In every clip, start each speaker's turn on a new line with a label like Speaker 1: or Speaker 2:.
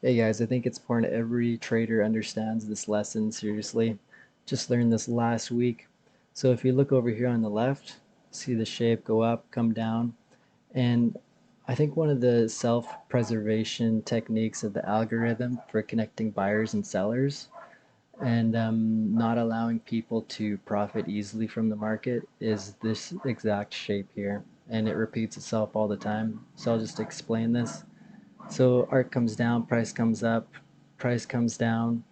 Speaker 1: Hey guys, I think it's important every trader understands this lesson seriously. Just learned this last week. So if you look over here on the left, see the shape go up, come down, and I think one of the self-preservation techniques of the algorithm for connecting buyers and sellers and not allowing people to profit easily from the market is this exact shape here. And it repeats itself all the time. So I'll just explain this. So art comes down, price comes up, price comes down,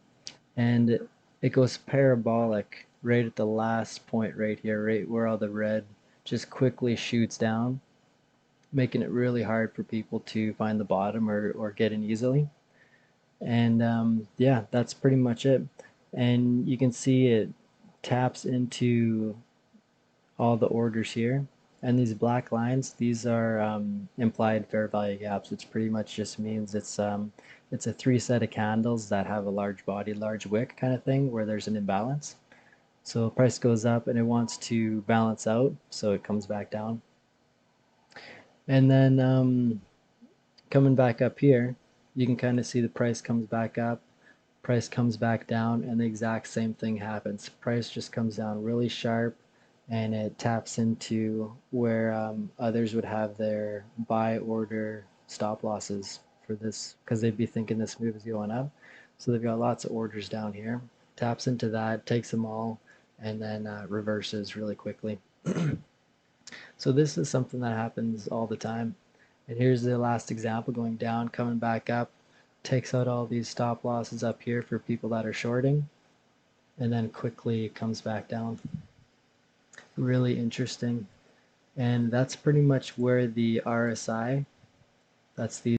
Speaker 1: and it goes parabolic right at the last point right here, right where all the red just quickly shoots down, making it really hard for people to find the bottom or get in easily. And yeah, that's pretty much it. And you can see it taps into all the orders here. And these black lines, these are implied fair value gaps, which pretty much just means it's a three set of candles that have a large body, large wick kind of thing where there's an imbalance. So price goes up and it wants to balance out, so it comes back down. And then coming back up here, you can kind of see the price comes back up, price comes back down, and the exact same thing happens. Price just comes down really sharp and it taps into where others would have their buy order stop losses for this because they'd be thinking this move is going up. So they've got lots of orders down here, taps into that, takes them all, and then reverses really quickly. So this is something that happens all the time. And here's the last example going down, coming back up, takes out all these stop losses up here for people that are shorting, and then quickly comes back down. Really interesting. And that's pretty much where the RSI, that's the